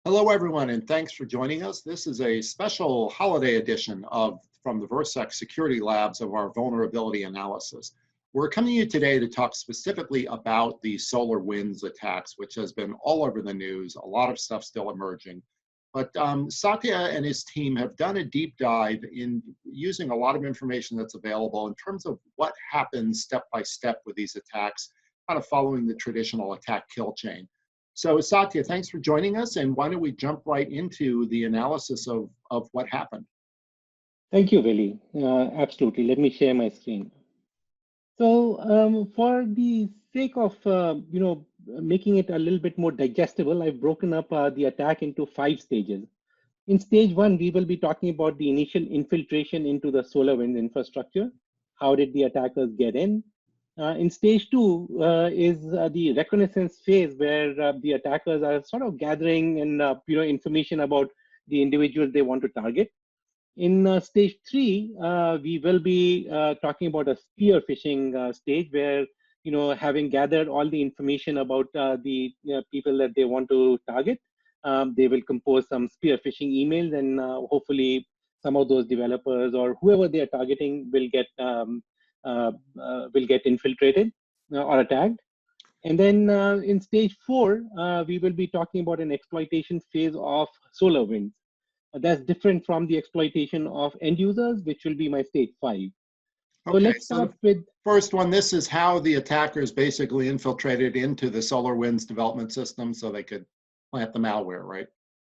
Hello, everyone, and thanks for joining us. This is a special holiday edition from the Virsec Security Labs of our vulnerability analysis. We're coming to you today to talk specifically about the SolarWinds attacks, which has been all over the news, a lot of stuff still emerging. But Satya and his team have done a deep dive in using a lot of information that's available in terms of what happens step by step with these attacks, kind of following the traditional attack kill chain. So Satya, thanks for joining us, and why don't we jump right into the analysis of what happened? Thank you, Willie. Absolutely. Let me share my screen. So for the sake of making it a little bit more digestible, I've broken up the attack into 5 stages. In stage 1, we will be talking about the initial infiltration into the SolarWinds infrastructure. How did the attackers get in? In stage 2 is the reconnaissance phase, where the attackers are sort of gathering and information about the individuals they want to target. In stage 3, we will be talking about a spear phishing stage, where having gathered all the information about the people that they want to target, they will compose some spear phishing emails, and hopefully some of those developers or whoever they are targeting will get infiltrated or attacked. And then in stage 4, we will be talking about an exploitation phase of SolarWinds. That's different from the exploitation of end users, which will be my stage 5. So okay, let's start with first one. This is how the attackers basically infiltrated into the SolarWinds development system so they could plant the malware, right?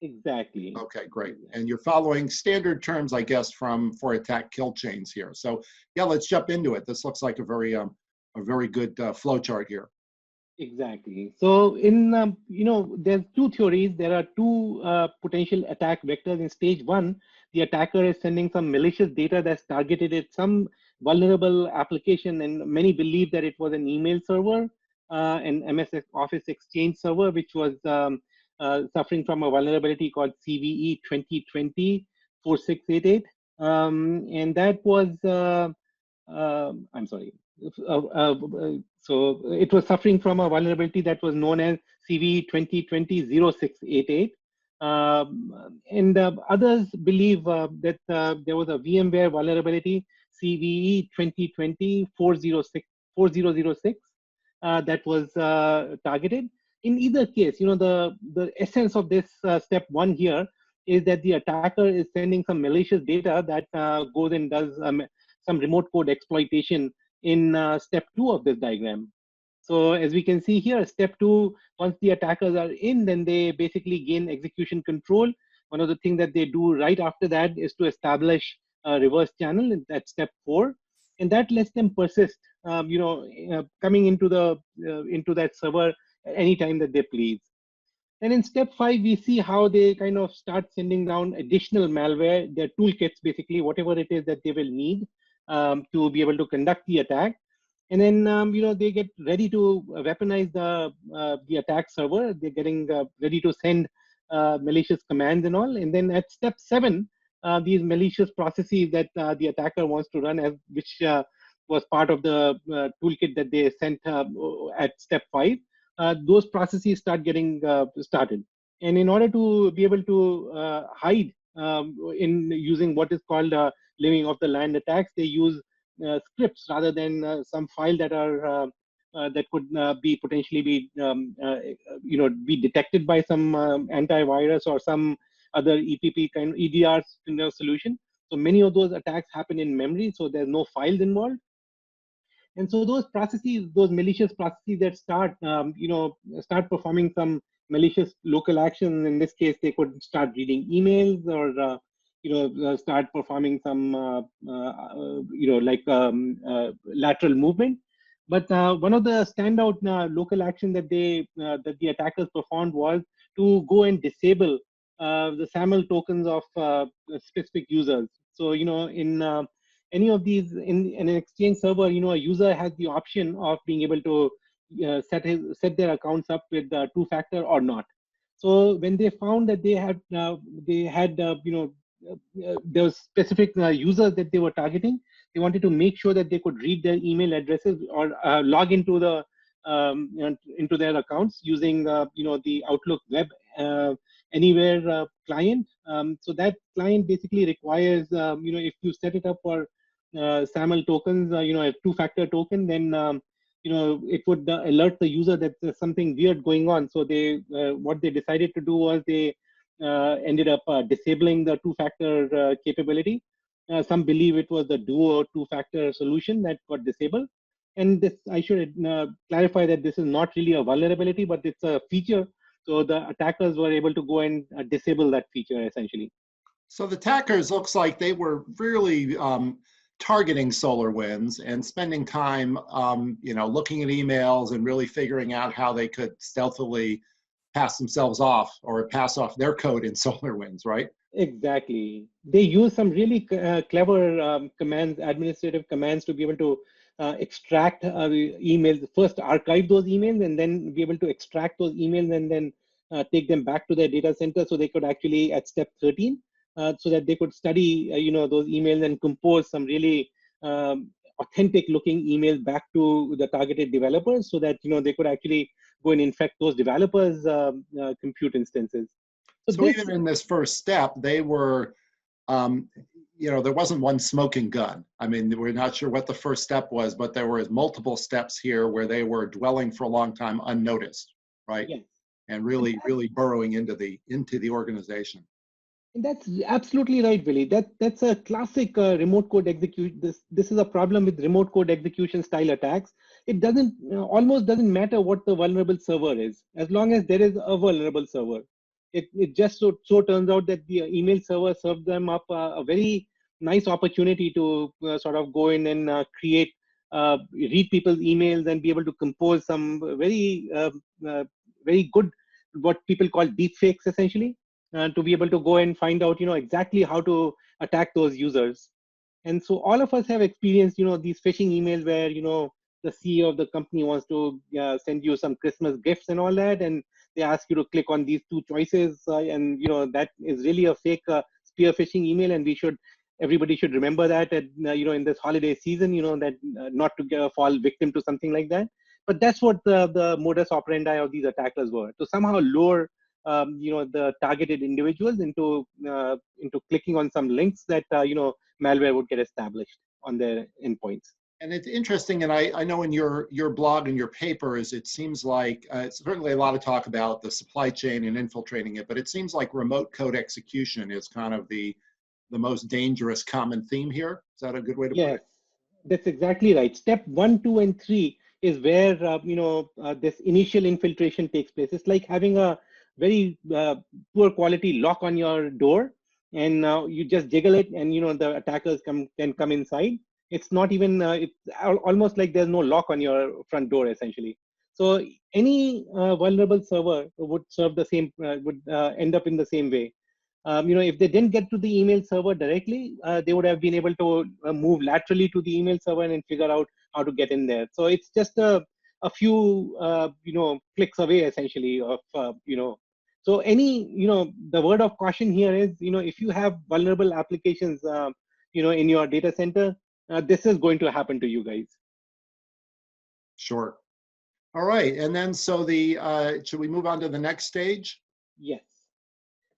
Exactly. Okay, great. And you're following standard terms, I guess, for attack kill chains here. So yeah, let's jump into it. This looks like a very good flow chart here. Exactly. So in there's 2 theories. There are 2 potential attack vectors. In stage 1, the attacker is sending some malicious data that's targeted at some vulnerable application, and many believe that it was an email server, an MS Office Exchange server, which was suffering from a vulnerability called CVE 2020-4688, and that was I'm sorry. So it was suffering from a vulnerability that was known as CVE 2020-0688. And others believe that there was a VMware vulnerability, CVE 2020-4006, that was targeted. In either case, the essence of this step 1 here is that the attacker is sending some malicious data that goes and does some remote code exploitation in step 2 of this diagram. So as we can see here, step 2, once the attackers are in, then they basically gain execution control. One of the things that they do right after that is to establish a reverse channel. That's step 4, and that lets them persist, coming into that server anytime that they please. And in step 5, we see how they kind of start sending down additional malware, their toolkits, basically, whatever it is that they will need to be able to conduct the attack. And then, they get ready to weaponize the attack server. They're getting ready to send malicious commands and all. And then at step 7, these malicious processes that the attacker wants to run, which was part of the toolkit that they sent at step 5, those processes start getting started. And in order to be able to hide in using what is called living off the land attacks, they use scripts rather than some file that are that could be potentially be detected by some antivirus or some other EPP kind of EDR solution. So many of those attacks happen in memory, so there's no files involved. And so those processes, those malicious processes that start performing some malicious local actions. In this case, they could start reading emails or start performing some lateral movement. But one of the standout local action that the attackers performed was to go and disable the SAML tokens of specific users. So in any of these, in an Exchange server, a user has the option of being able to set their accounts up with 2-factor or not. So when they found that there was specific users that they were targeting, they wanted to make sure that they could read their email addresses or log into the into their accounts using the Outlook web anywhere client. So that client basically requires, if you set it up for SAML tokens, a two-factor token, then it would alert the user that there's something weird going on. So they what they decided to do was they ended up disabling the two-factor capability. Some believe it was the duo two-factor solution that got disabled. And this, I should clarify that this is not really a vulnerability, but it's a feature. So the attackers were able to go and disable that feature essentially. So the attackers looks like they were really targeting SolarWinds and spending time, looking at emails and really figuring out how they could stealthily pass themselves off or pass off their code in SolarWinds, right? Exactly. They use some really clever commands, administrative commands, to be able to extract emails, first archive those emails, and then be able to extract those emails and then take them back to their data center, so they could actually, at step 13, so that they could study those emails and compose some really authentic looking emails back to the targeted developers, so that they could actually go and infect those developers compute instances. So even in this first step, they were, there wasn't one smoking gun. I mean, we're not sure what the first step was, but there were multiple steps here where they were dwelling for a long time unnoticed, right? Yes. And really burrowing into the organization. And that's absolutely right, Billy. That's a classic remote code execute. This is a problem with remote code execution style attacks. It almost doesn't matter what the vulnerable server is, as long as there is a vulnerable server. It just so turns out that the email server served them up a very nice opportunity to sort of go in and read people's emails and be able to compose some very good, what people call deep fakes, essentially, to be able to go and find out exactly how to attack those users. And so all of us have experienced these phishing emails where the CEO of the company wants to send you some Christmas gifts and all that, and they ask you to click on these two choices, and that is really a fake spear phishing email, and everybody should remember that in this holiday season, that not to fall victim to something like that. But that's what the modus operandi of these attackers were, to somehow lure the targeted individuals into clicking on some links that malware would get established on their endpoints. And it's interesting, and I know in your blog and your papers, it seems like it's certainly a lot of talk about the supply chain and infiltrating it, but it seems like remote code execution is kind of the most dangerous common theme here. Is that a good way to put it? Yes, that's exactly right. Step 1, 2, and 3 is where this initial infiltration takes place. It's like having a very poor quality lock on your door, and you just jiggle it, and the attackers can come inside. It's not even it's almost like there's no lock on your front door, essentially. So any vulnerable server would serve the same, would end up in the same way. If they didn't get to the email server directly, they would have been able to move laterally to the email server and figure out how to get in there. So it's just a few clicks away, essentially, of so the word of caution here is, if you have vulnerable applications in your data center, this is going to happen to you guys. Sure. All right, and then so should we move on to the next stage? Yes.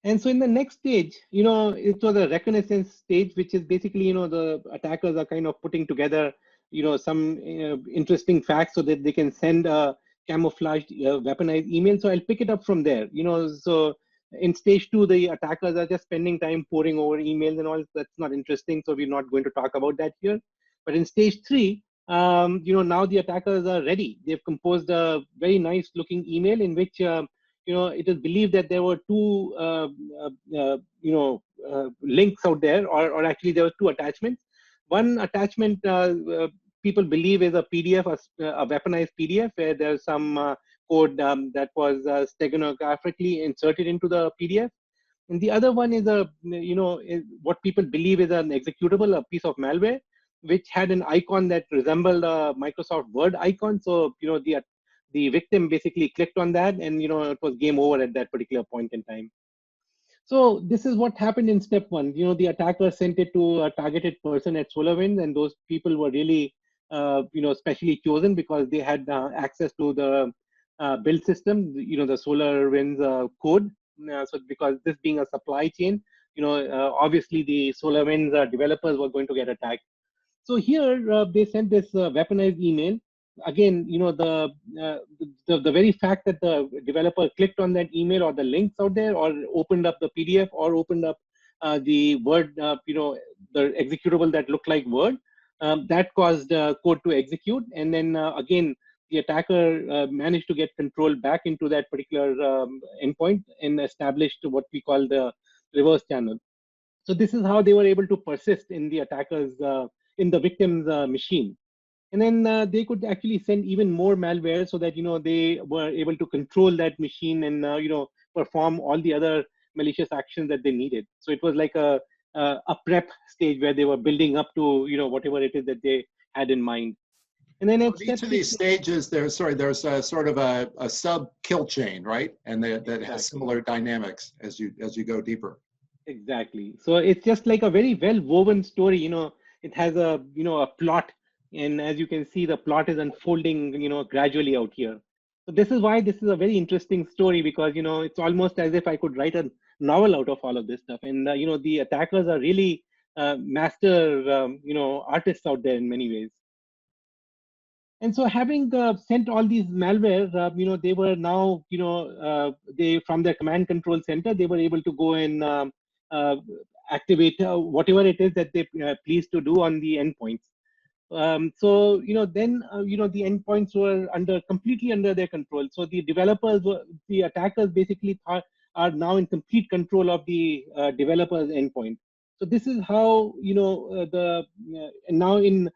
And so in the next stage, it was a reconnaissance stage, which is basically, the attackers are kind of putting together, some interesting facts so that they can send a camouflaged, weaponized email. So I'll pick it up from there. So in stage 2, the attackers are just spending time poring over emails and all. That's not interesting. So we're not going to talk about that here. But in stage 3, now the attackers are ready. They've composed a very nice looking email in which, it is believed that there were two, links out there, or actually there were 2 attachments. One attachment people believe is a PDF, a weaponized PDF, where there's some code that was stenographically inserted into the PDF. And the other one is is what people believe is an executable, a piece of malware, which had an icon that resembled a Microsoft Word icon. So, the victim basically clicked on that, and it was game over at that particular point in time. So this is what happened in step 1. The attacker sent it to a targeted person at SolarWinds, and those people were really specially chosen because they had access to the build system, the SolarWinds code, So because this being a supply chain, obviously the SolarWinds developers were going to get attacked. So here they sent this weaponized email. Again, the very fact that the developer clicked on that email or the links out there, or opened up the PDF, or opened up the Word, the executable that looked like Word, that caused code to execute. And then again, the attacker managed to get control back into that particular endpoint and established what we call the reverse channel. So this is how they were able to persist in the attackers, in the victim's machine. And then they could actually send even more malware, so that they were able to control that machine and perform all the other malicious actions that they needed. So it was like a prep stage where they were building up to whatever it is that they had in mind. And then On each of these stages, there's a sort of a sub kill chain, right? And that has similar dynamics as you go deeper. Exactly. So it's just like a very well woven story. It has a a plot, and as you can see, the plot is unfolding gradually out here. So this is why this is a very interesting story, because it's almost as if I could write a novel out of all of this stuff. And the attackers are really master artists out there in many ways. And so, having sent all these malware, they were now, they from their command control center, they were able to go and activate whatever it is that they pleased to do on the endpoints. So then the endpoints were completely under their control. So the developers, the attackers, basically are now in complete control of the developers' endpoint. So this is how now in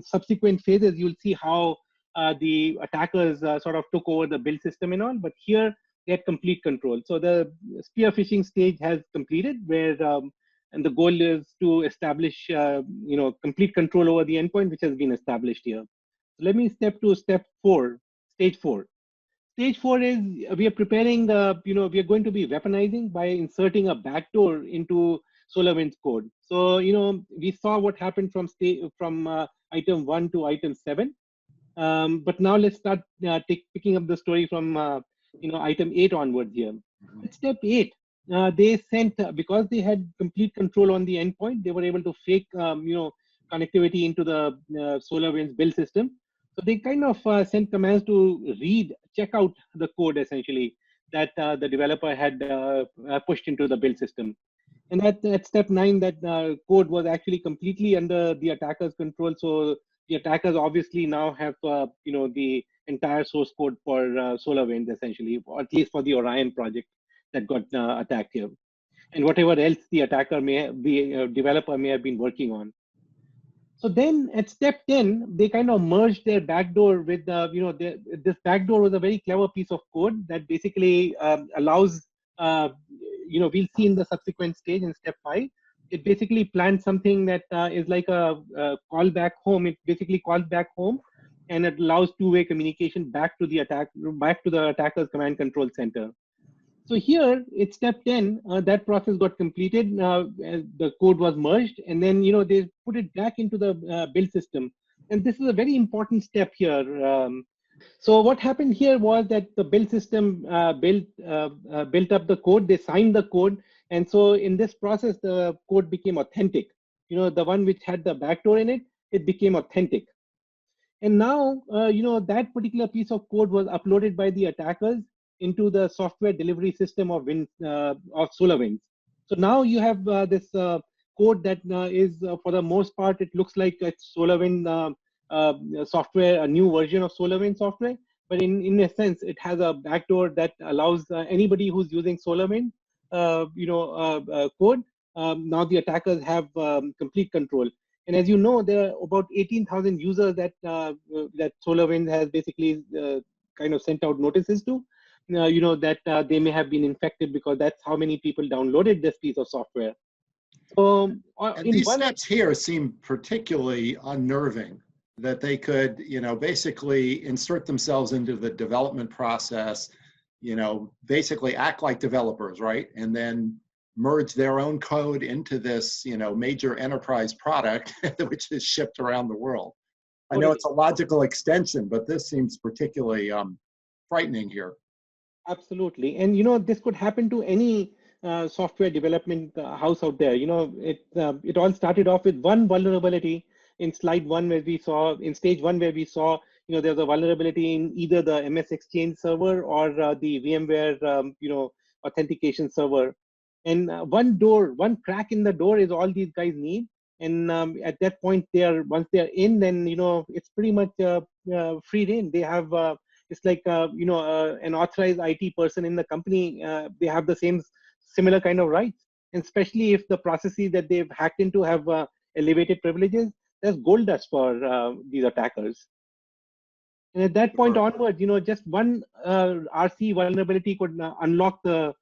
subsequent phases, you'll see how the attackers sort of took over the build system and all. But here they had complete control. So the spear phishing stage has completed, where and the goal is to establish complete control over the endpoint, which has been established here. So let me step to stage 4. Stage 4 is we are preparing, we are going to be weaponizing by inserting a backdoor into SolarWinds code. So, we saw what happened from item 1 to item 7. But now let's start picking up the story from, item 8 onwards here. At step 8, they sent, because they had complete control on the endpoint, they were able to fake, connectivity into the SolarWinds build system. So they kind of sent commands to check out the code essentially that the developer had pushed into the build system. And at step 9, that code was actually completely under the attacker's control. So the attackers obviously now have the entire source code for SolarWinds essentially, or at least for the Orion project that got attacked here, and whatever else the developer may have been working on. So then at step 10, they kind of merged their backdoor with, this backdoor was a very clever piece of code that basically allows, we'll see in the subsequent stage in step 5, it basically plans something that is like a call back home. It basically calls back home, and it allows two-way communication back to the attacker's command control center. So here, it's step 10, that process got completed, the code was merged, and then they put it back into the build system. And this is a very important step here. So what happened here was that the build system built up the code, they signed the code, and so in this process, the code became authentic. The one which had the backdoor in it, it became authentic. And now, that particular piece of code was uploaded by the attackers into the software delivery system of SolarWinds. So now you have this code that is, for the most part, it looks like it's SolarWinds software, a new version of SolarWinds software. But in a sense, it has a backdoor that allows anybody who's using SolarWinds, code. Now the attackers have complete control. And as you know, there are about 18,000 users that SolarWinds has basically kind of sent out notices to. That they may have been infected, because that's how many people downloaded this piece of software. So, and these steps here seem particularly unnerving, that they could, basically insert themselves into the development process, basically act like developers, right? And then merge their own code into this, major enterprise product, which is shipped around the world. I know it's a logical extension, but this seems particularly frightening here. Absolutely. And this could happen to any software development house out there. It all started off with one vulnerability in slide one, where we saw in stage one, where we saw there's a vulnerability in either the MS Exchange server or the VMware authentication server. And one crack in the door is all these guys need. And at that point, once they're in, then it's pretty much free reign. They have it's like an authorized IT person in the company. They have the similar kind of rights, and especially if the processes that they've hacked into have elevated privileges, there's gold dust for these attackers. And at that point onwards, just one RC vulnerability could unlock the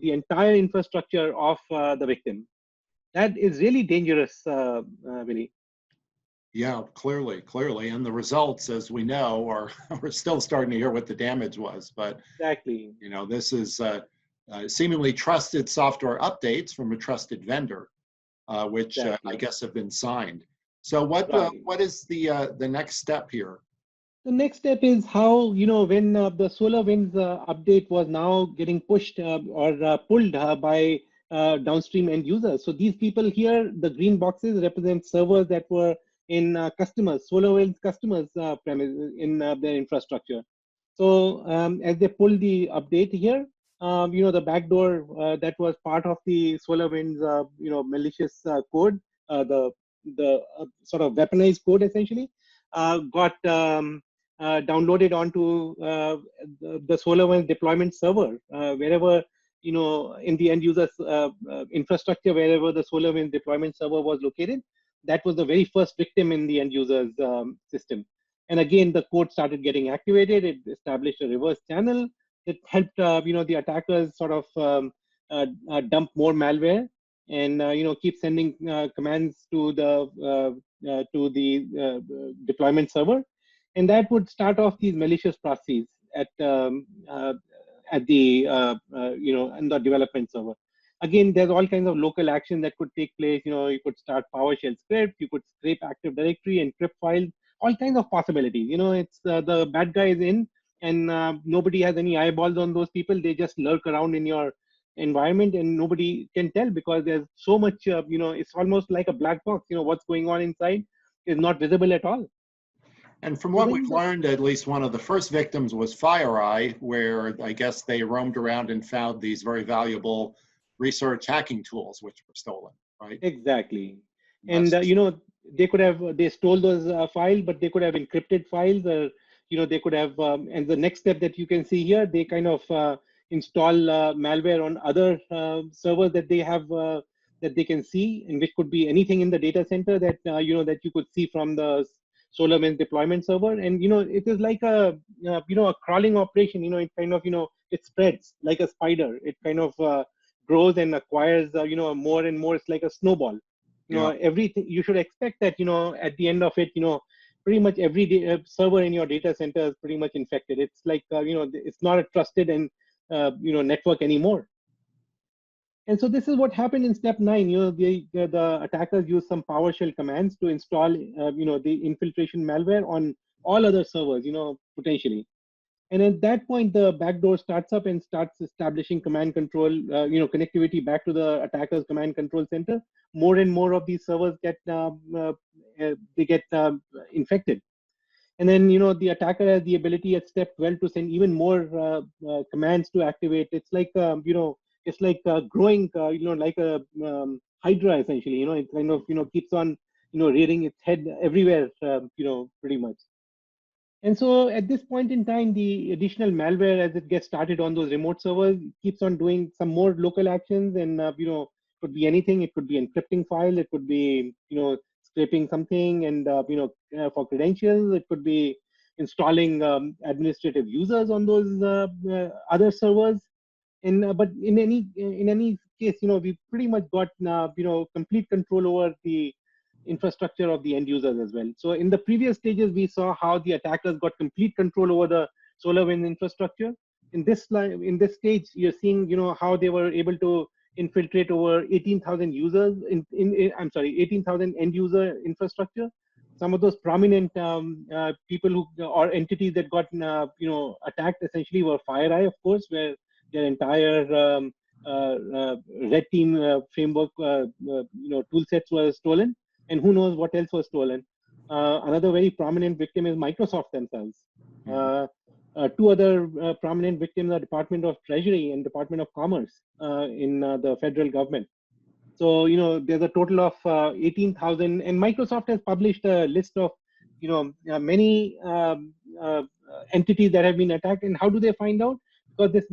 entire infrastructure of the victim. That is really dangerous, Vinny. Yeah, clearly. And the results, as we know, are we're still starting to hear what the damage was. But exactly, this is seemingly trusted software updates from a trusted vendor, which exactly. I guess have been signed. So what is the next step here? The next step is how, when the SolarWinds update was now getting pushed or pulled by downstream end users. So these people here, the green boxes represent servers that were in SolarWinds customers' premises in their infrastructure. So as they pull the update here, the backdoor that was part of the SolarWinds, malicious code, the sort of weaponized code essentially, got downloaded onto the SolarWinds deployment server, wherever, in the end user's infrastructure, wherever the SolarWinds deployment server was located. That was the very first victim in the end user's system. And again, the code started getting activated. It established a reverse channel. It helped, the attackers sort of dump more malware and, keep sending commands to the deployment server. And that would start off these malicious processes at the in the development server. Again, there's all kinds of local action that could take place. You could start PowerShell script, you could scrape Active Directory, encrypt files, all kinds of possibilities. It's the bad guy is in, and nobody has any eyeballs on those people. They just lurk around in your environment, and nobody can tell because there's so much. It's almost like a black box. What's going on inside is not visible at all. And from what we've learned, at least one of the first victims was FireEye, where I guess they roamed around and found these very valuable research hacking tools, which were stolen, right? Exactly. And, they stole those files, but they could have encrypted files, or, they could have, and the next step that you can see here, they kind of install malware on other servers that they have, that they can see, and which could be anything in the data center that, that you could see from the SolarWinds deployment server. And it is like a a crawling operation. It kind of it spreads like a spider. It kind of grows and acquires more and more. It's like a snowball. Everything you should expect that at the end of it, pretty much every server in your data center is pretty much infected. It's like it's not a trusted and network anymore. And so this is what happened in step 9. The attackers use some PowerShell commands to install, the infiltration malware on all other servers, potentially. And at that point, the backdoor starts up and starts establishing command control, connectivity back to the attacker's command control center. More and more of these servers get infected. And then, the attacker has the ability at step 12 to send even more commands to activate. It's like, it's like growing, like a hydra, essentially. It kind of, keeps on, rearing its head everywhere, pretty much. And so at this point in time, the additional malware, as it gets started on those remote servers, keeps on doing some more local actions, and could be anything. It could be encrypting file. It could be scraping something, and for credentials. It could be installing administrative users on those other servers. And but in any case, we pretty much got complete control over the infrastructure of the end users as well. So in the previous stages, we saw how the attackers got complete control over the SolarWinds infrastructure. In this stage, you're seeing how they were able to infiltrate over 18,000 users 18,000 end user infrastructure, some of those prominent people who or entities that got attacked essentially were FireEye, of course, where their entire red team framework tool sets were stolen, and who knows what else was stolen. Another very prominent victim is Microsoft themselves. Two other prominent victims are Department of Treasury and Department of Commerce in the federal government. So, there's a total of 18,000, and Microsoft has published a list of, many entities that have been attacked. And how do they find out? Because this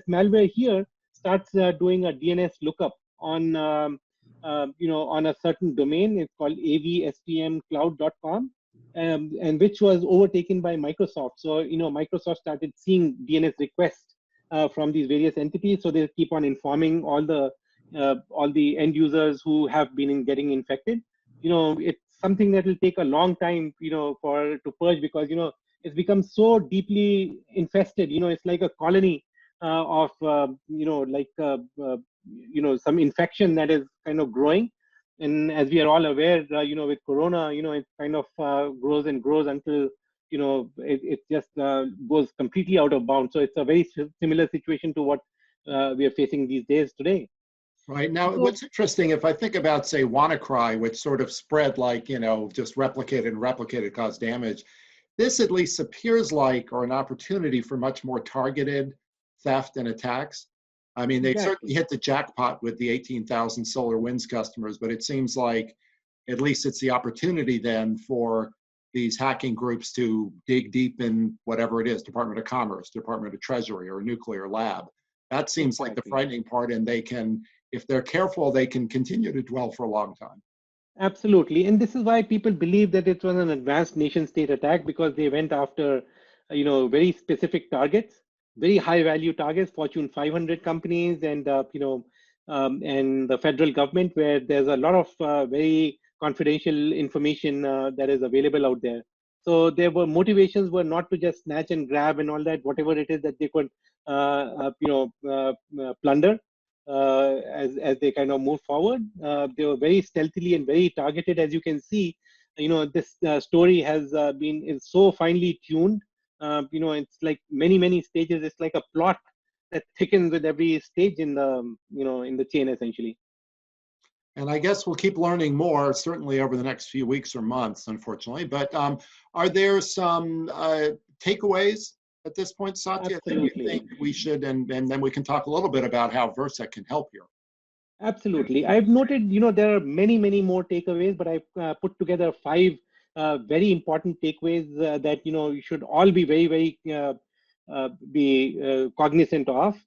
malware here starts doing a DNS lookup on, on a certain domain. It's called avstmcloud.com, and which was overtaken by Microsoft. So, Microsoft started seeing DNS requests from these various entities. So they keep on informing all the end users who have been getting infected. It's something that will take a long time, to purge, because it's become so deeply infested. It's like a colony of some infection that is kind of growing. And as we are all aware, with Corona, it kind of grows and grows until it just goes completely out of bounds. So it's a very similar situation to what we are facing these days today. Right. Now, what's interesting, if I think about, say, WannaCry, which sort of spread like, just replicated, caused damage, this at least appears like, or an opportunity for much more targeted theft and attacks. I mean, they certainly hit the jackpot with the 18,000 SolarWinds customers, but it seems like at least it's the opportunity then for these hacking groups to dig deep in whatever it is, Department of Commerce, Department of Treasury, or a nuclear lab. That seems like the frightening part, and they can, if they're careful, they can continue to dwell for a long time. Absolutely. And this is why people believe that it was an advanced nation state attack, because they went after, very specific targets, very high value targets, Fortune 500 companies, and, and the federal government, where there's a lot of very confidential information that is available out there. So their motivations were not to just snatch and grab and all that, whatever it is that they could, plunder. As they kind of move forward, they were very stealthily and very targeted. As you can see, this story has is so finely tuned. It's like many stages. It's like a plot that thickens with every stage in the in the chain, essentially. And I guess we'll keep learning more, certainly over the next few weeks or months, unfortunately. But are there some takeaways at this point, Satya, Absolutely. that you think we should, and then we can talk a little bit about how Virsec can help here? Absolutely. I've noted, there are many more takeaways, but I've put together 5 very important takeaways that, you should all be very cognizant of.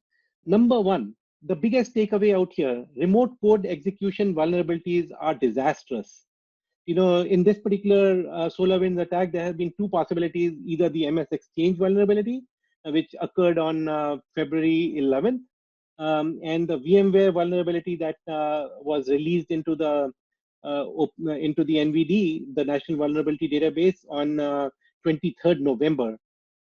Number 1, the biggest takeaway out here: remote code execution vulnerabilities are disastrous. In this particular SolarWinds attack, there have been 2 possibilities: either the MS Exchange vulnerability, which occurred on February 11th, and the VMware vulnerability that was released into the NVD, the National Vulnerability Database, on 23rd November.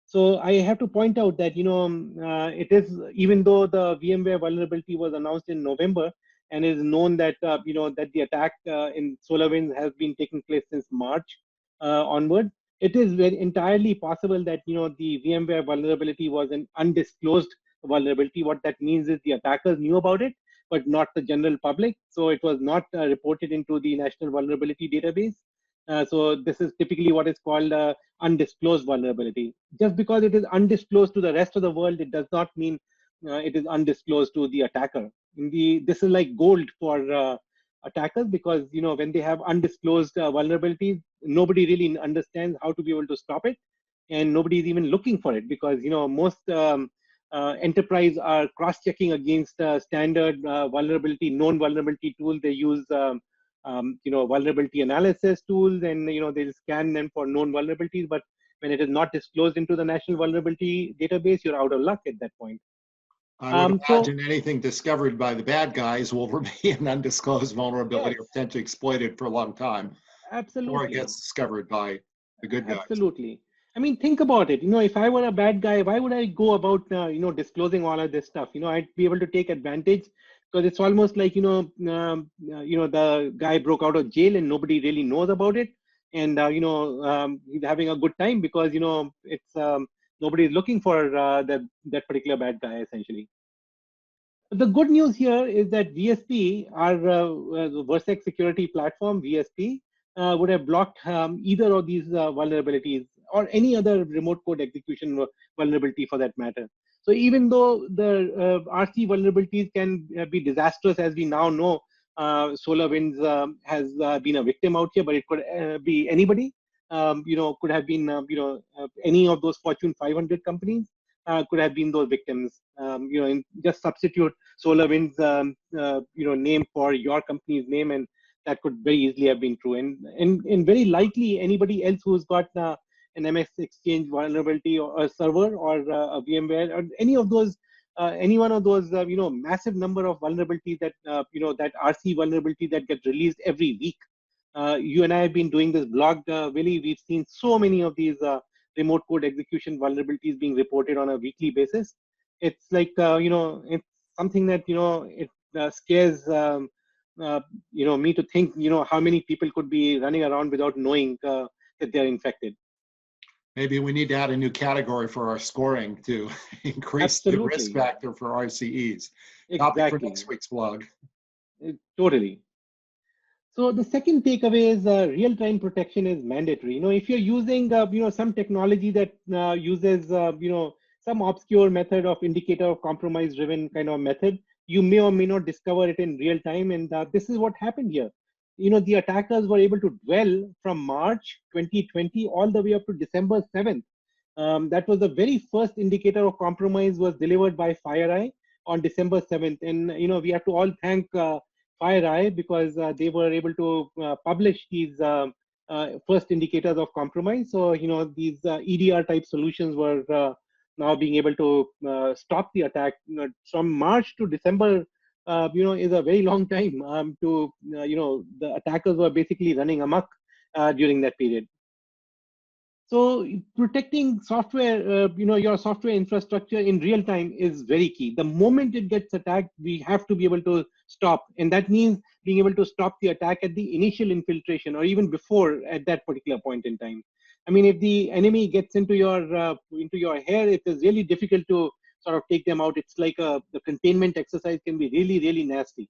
So I have to point out that it is, even though the VMware vulnerability was announced in November, and is known that that the attack in SolarWinds has been taking place since March onward, it is entirely possible that the VMware vulnerability was an undisclosed vulnerability. What that means is the attackers knew about it, but not the general public. So it was not reported into the National Vulnerability Database. So this is typically what is called undisclosed vulnerability. Just because it is undisclosed to the rest of the world, it does not mean it is undisclosed to the attacker. This is like gold for attackers, because when they have undisclosed vulnerabilities, nobody really understands how to be able to stop it, and nobody is even looking for it, because most enterprise are cross-checking against standard known vulnerability tools. They use vulnerability analysis tools, and they'll scan them for known vulnerabilities. But when it is not disclosed into the National Vulnerability Database, you're out of luck at that point. I would imagine anything discovered by the bad guys will remain an undisclosed vulnerability, or potentially exploited for a long time. Absolutely. Or it gets discovered by the good guys. Absolutely. I mean, think about it. If I were a bad guy, why would I go about, disclosing all of this stuff? I'd be able to take advantage, because it's almost like, the guy broke out of jail and nobody really knows about it. and he's having a good time because it's nobody is looking for that particular bad guy essentially. The good news here is that VSP, our Virsec security platform, VSP, would have blocked either of these vulnerabilities or any other remote code execution vulnerability for that matter. So even though the RC vulnerabilities can be disastrous, as we now know, SolarWinds has been a victim out here, but it could be anybody. Could have been any of those Fortune 500 companies could have been those victims. Just substitute SolarWinds name for your company's name, and that could very easily have been true. And very likely anybody else who's got an MS Exchange vulnerability or a server or a VMware or any of those, any one of those massive number of vulnerabilities that that RC vulnerability that get released every week. You and I have been doing this blog, Willie. We've seen so many of these remote code execution vulnerabilities being reported on a weekly basis. It's like it's something that it scares me to think how many people could be running around without knowing that they're infected. Maybe we need to add a new category for our scoring to increase Absolutely. the risk factor for RCEs. Exactly. Topic for next week's blog. Totally. So the second takeaway is real-time protection is mandatory. If you're using some technology that uses some obscure method of indicator of compromise-driven kind of method, you may or may not discover it in real time, and this is what happened here. The attackers were able to dwell from March 2020 all the way up to December 7th. That was the very first indicator of compromise was delivered by FireEye on December 7th, and we have to all thank FireEye because they were able to publish these first indicators of compromise. So these EDR type solutions were now being able to stop the attack. From March to December, is a very long time. The attackers were basically running amok during that period. So protecting software, your software infrastructure in real time is very key. The moment it gets attacked, we have to be able to stop. And that means being able to stop the attack at the initial infiltration or even before at that particular point in time. I mean, if the enemy gets into your hair, it is really difficult to sort of take them out. It's like the containment exercise can be really, really nasty.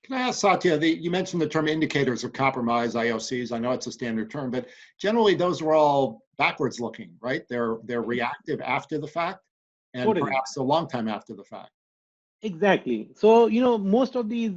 Can I ask Satya, you mentioned the term indicators of compromise, IOCs. I know it's a standard term, but generally those are all backwards looking, right? They're reactive after the fact and Totally. Perhaps a long time after the fact. Exactly. So, most of these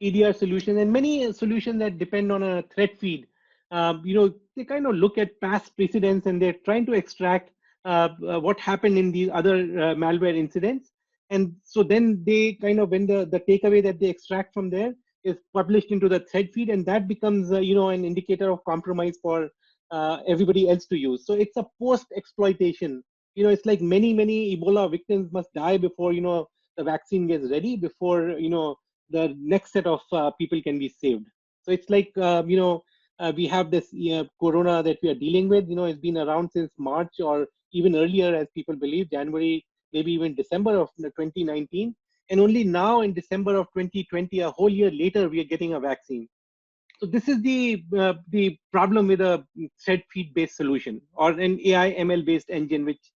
EDR solutions and many solutions that depend on a threat feed, they kind of look at past precedents and they're trying to extract what happened in these other malware incidents. And so then they kind of, when the takeaway that they extract from there is published into the thread feed, and that becomes, an indicator of compromise for everybody else to use. So it's a post-exploitation. It's like many Ebola victims must die before, the vaccine gets ready, before, the next set of people can be saved. So it's like, we have this corona that we are dealing with. It's been around since March or even earlier, as people believe, January, maybe even December of 2019. And only now in December of 2020, a whole year later, we are getting a vaccine. So this is the problem with a thread feed based solution or an AI ML based engine, which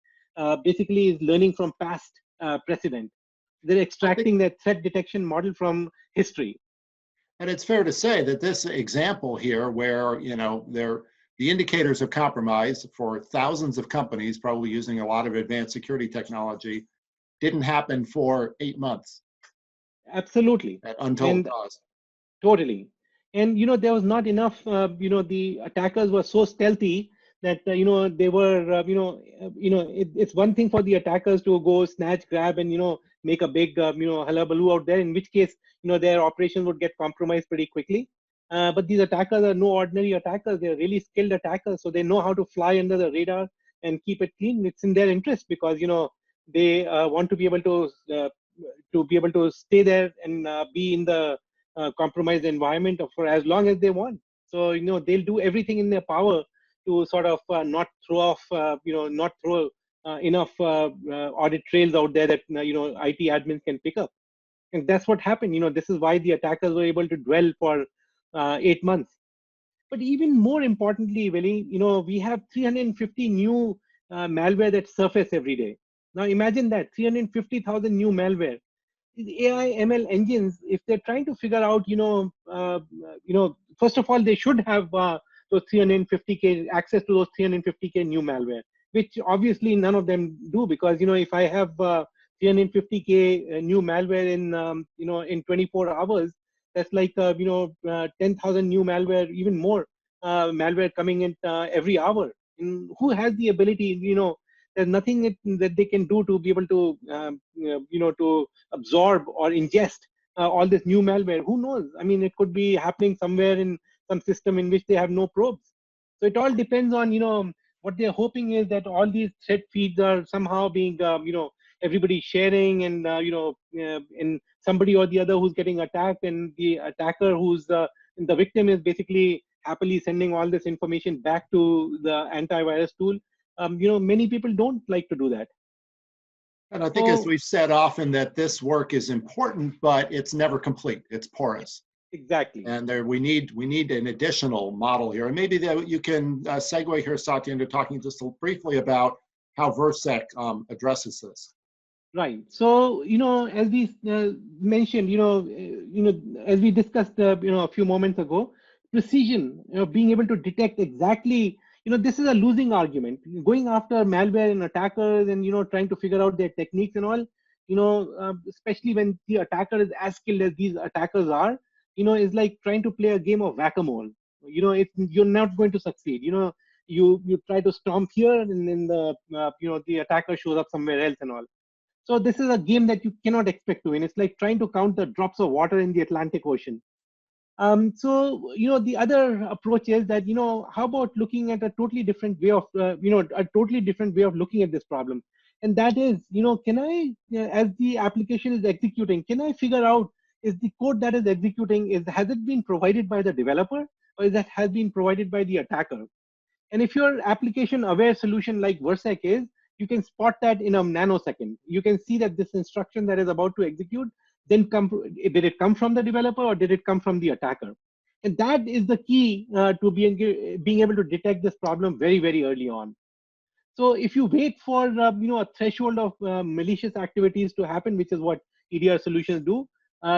basically is learning from past precedent. They're extracting that threat detection model from history. And it's fair to say that this example here, where the indicators of compromise for thousands of companies, probably using a lot of advanced security technology, didn't happen for 8 months. Absolutely. At untold cost. Totally. And there was not enough. The attackers were so stealthy that they were. It's one thing for the attackers to go snatch, grab, and make a big hullabaloo out there. In which case, their operation would get compromised pretty quickly. But these attackers are no ordinary attackers. They're really skilled attackers, so they know how to fly under the radar and keep it clean. It's in their interest because they want to be able to stay there and be in the compromised environment for as long as they want. So they'll do everything in their power to sort of not throw off, not throw enough audit trails out there that IT admins can pick up. And that's what happened. This is why the attackers were able to dwell for 8 months. But even more importantly, Willie, we have 350 new malware that surface every day. Now imagine that 350,000 new malware. These AI ML engines, if they're trying to figure out, first of all, they should have those 350K access to those 350K new malware, which obviously none of them do, because if I have 350K new malware in 24 hours, that's like 10,000 new malware, even more malware coming in every hour. And who has the ability? There's nothing that they can do to be able to to absorb or ingest all this new malware. Who knows? I mean, it could be happening somewhere in some system in which they have no probes. So it all depends on what they're hoping is that all these threat feeds are somehow being everybody sharing, and and somebody or the other who's getting attacked, and the attacker who's the victim is basically happily sending all this information back to the antivirus tool. Many people don't like to do that. And I think, as we've said often, that this work is important, but it's never complete. It's porous. Exactly. And we need an additional model here. And maybe that you can segue here, Satya, into talking just briefly about how Virsec addresses this. Right. So, as we mentioned, as we discussed, a few moments ago, precision, being able to detect exactly, this is a losing argument. Going after malware and attackers and, trying to figure out their techniques and all, especially when the attacker is as skilled as these attackers are, is like trying to play a game of whack-a-mole. You're not going to succeed. You try to stomp here, and then the attacker shows up somewhere else and all. So this is a game that you cannot expect to win. It's like trying to count the drops of water in the Atlantic Ocean. So the other approach is that how about looking at a totally different way of looking at this problem, and that is can I as the application is executing, can I figure out, is the code that is executing, has it been provided by the developer, or is that has been provided by the attacker? And if your application aware solution like Virsec is, you can spot that in a nanosecond. You can see that this instruction that is about to execute, did it come from the developer or did it come from the attacker? And that is the key to being able to detect this problem very, very early on. So if you wait for a threshold of malicious activities to happen, which is what EDR solutions do,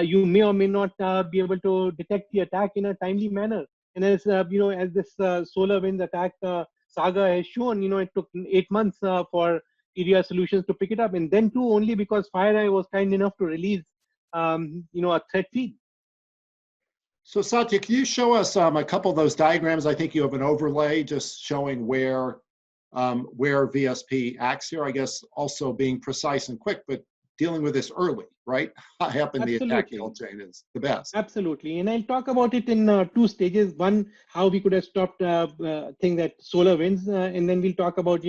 you may or may not be able to detect the attack in a timely manner. And as as this SolarWinds attack saga has shown, it took 8 months for EDR solutions to pick it up, and then too only because FireEye was kind enough to release a threat feed. So Satya, can you show us a couple of those diagrams? I think you have an overlay just showing where VSP acts here. I guess also being precise and quick, but dealing with this early, right? High up in the attack kill chain is the best. Absolutely. And I'll talk about it in 2 stages. One, how we could have stopped things at SolarWinds, and then we'll talk about,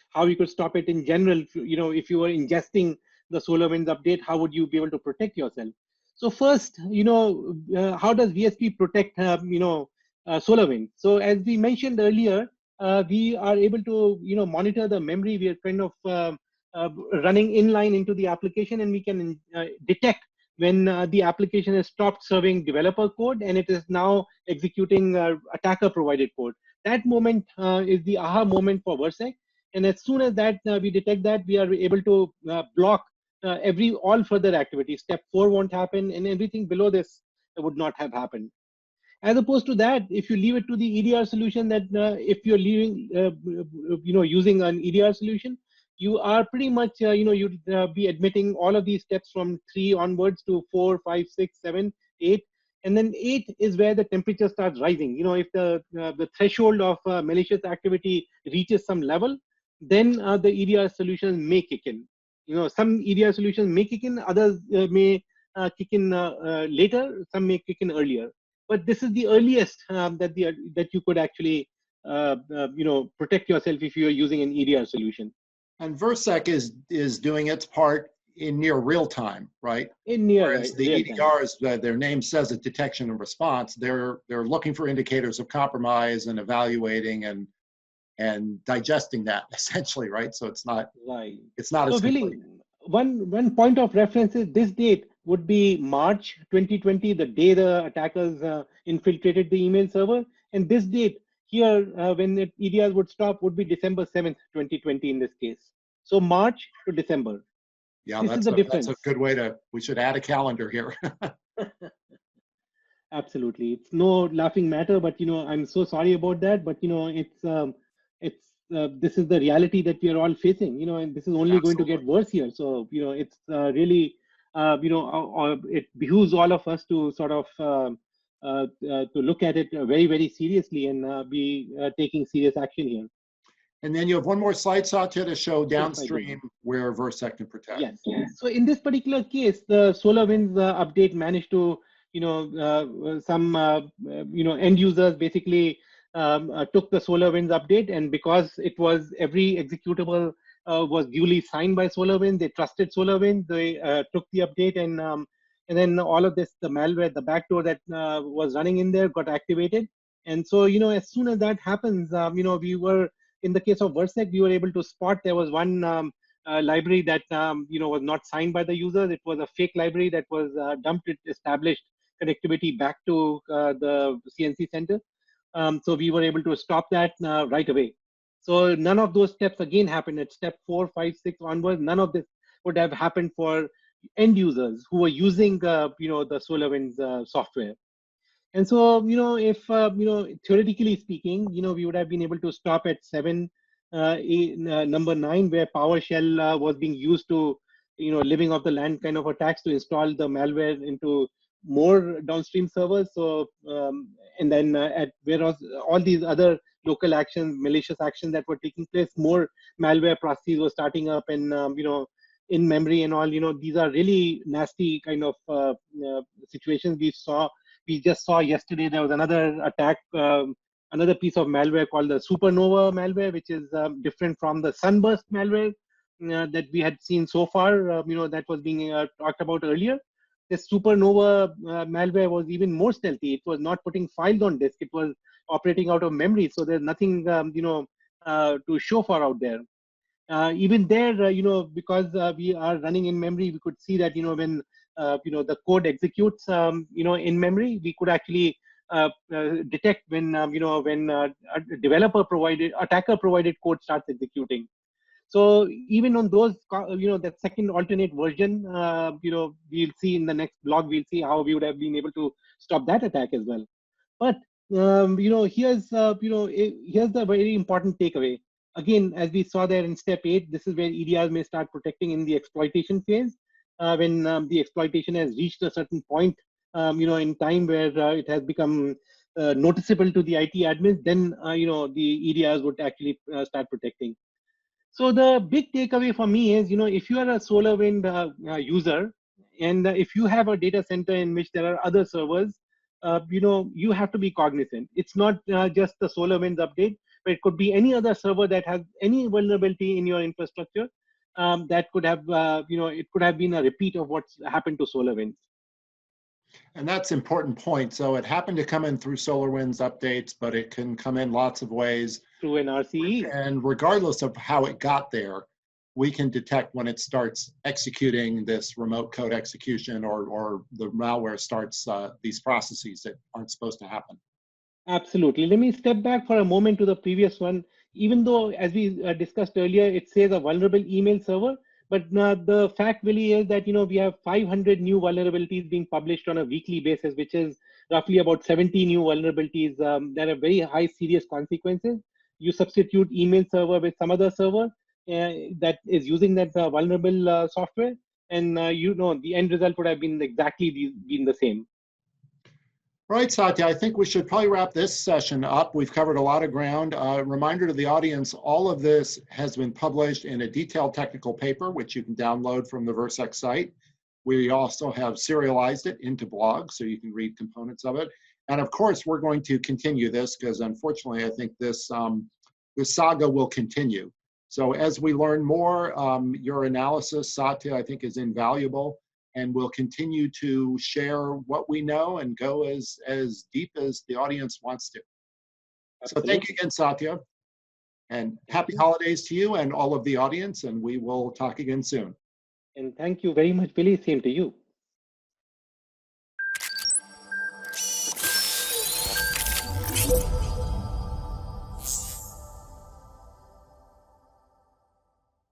how we could stop it in general. If you were ingesting the SolarWinds update, how would you be able to protect yourself? So first, how does VSP protect, SolarWinds? So as we mentioned earlier, we are able to, monitor the memory. We are kind of running inline into the application, and we can detect when the application has stopped serving developer code and it is now executing attacker provided code. That moment is the aha moment for Virsec. And as soon as that we detect that, we are able to block all further activity. Step 4 won't happen, and everything below this would not have happened. As opposed to that, if you leave it to the EDR solution, that if you're leaving, using an EDR solution, you are pretty much, you'd be admitting all of these steps from 3 onwards to 4, 5, 6, 7, 8. And then 8 is where the temperature starts rising. If the threshold of malicious activity reaches some level, then the EDR solutions may kick in. Some EDR solutions may kick in, others may kick in later, some may kick in earlier. But this is the earliest that you could actually, protect yourself if you are using an EDR solution. And Virsec is doing its part in near real time, right? In near Whereas the EDRs, their name says it, detection and response. They're looking for indicators of compromise and evaluating and digesting that essentially, right? So it's not right. It's not so as Willie, one point of reference is this date would be March 2020, the day the attackers infiltrated the email server, And this date here, when EDRs would stop, would be December 7th, 2020 in this case. So March to December. Yeah, This is the that's a difference. good way we should add a calendar here. Absolutely, it's no laughing matter, but I'm so sorry about that. But this is the reality that we are all facing. And this is only going to Absolutely. get worse here. So it's really it behooves all of us to sort of to look at it very, very seriously and be taking serious action here. And then you have one more slide, Satya, to show Yes, I do. downstream where Virsec can protect. Yes. So in this particular case, the SolarWinds update managed to, some, end users basically took the SolarWinds update, and because it was every executable was duly signed by SolarWinds, they trusted SolarWinds, they took the update, and then all of this, the malware, the backdoor that was running in there got activated. And so, as soon as that happens, we were, in the case of Virsec, we were able to spot there was one library that was not signed by the users. It was a fake library that was dumped. It established connectivity back to the CNC center. So we were able to stop that right away. So none of those steps again happened at step 4, 5, 6 onwards. None of this would have happened for end users who were using the SolarWinds software. And so, if, theoretically speaking, we would have been able to stop at number 9, where PowerShell was being used to, living off the land kind of attacks to install the malware into more downstream servers. So, and then whereas all these other local actions, malicious actions that were taking place, more malware processes were starting up, and, in memory and all, these are really nasty kind of situations we just saw yesterday. There was another attack, another piece of malware called the supernova malware, which is different from the sunburst malware that we had seen so far, that was being talked about earlier. This supernova malware was even more stealthy. It was not putting files on disk. It was operating out of memory. So there's nothing, to show for out there. Even there, because we are running in memory, we could see that, when the code executes, in memory, we could actually detect when, when a attacker provided code starts executing. So even on those, that second alternate version, we'll see in the next blog, we'll see how we would have been able to stop that attack as well. But, here's the very important takeaway. Again, as we saw there in step 8, this is where EDRs may start protecting in the exploitation phase. When the exploitation has reached a certain point, in time where it has become noticeable to the IT admins, then, the EDRs would actually start protecting. So the big takeaway for me is, if you are a SolarWinds user, and if you have a data center in which there are other servers, you have to be cognizant. It's not just the SolarWinds update, but it could be any other server that has any vulnerability in your infrastructure that could have, it could have been a repeat of what's happened to SolarWinds. And that's an important point. So it happened to come in through SolarWinds updates, but it can come in lots of ways. Through an RCE. And regardless of how it got there, we can detect when it starts executing this remote code execution, or the malware starts these processes that aren't supposed to happen. Absolutely. Let me step back for a moment to the previous one. Even though, as we discussed earlier, it says a vulnerable email server, but the fact really is that, we have 500 new vulnerabilities being published on a weekly basis, which is roughly about 70 new vulnerabilities that have very high serious consequences. You substitute email server with some other server that is using that vulnerable software, and the end result would have been exactly the same. Right, Satya, I think we should probably wrap this session up. We've covered a lot of ground. Reminder to the audience, all of this has been published in a detailed technical paper, which you can download from the Virsec site. We also have serialized it into blogs, so you can read components of it. And of course, we're going to continue this, because unfortunately, I think this saga will continue. So as we learn more, your analysis, Satya, I think is invaluable. And we'll continue to share what we know and go as deep as the audience wants to. Absolutely. So thank you again, Satya. And happy holidays to you and all of the audience, and we will talk again soon. And thank you very much, Billy. Same to you.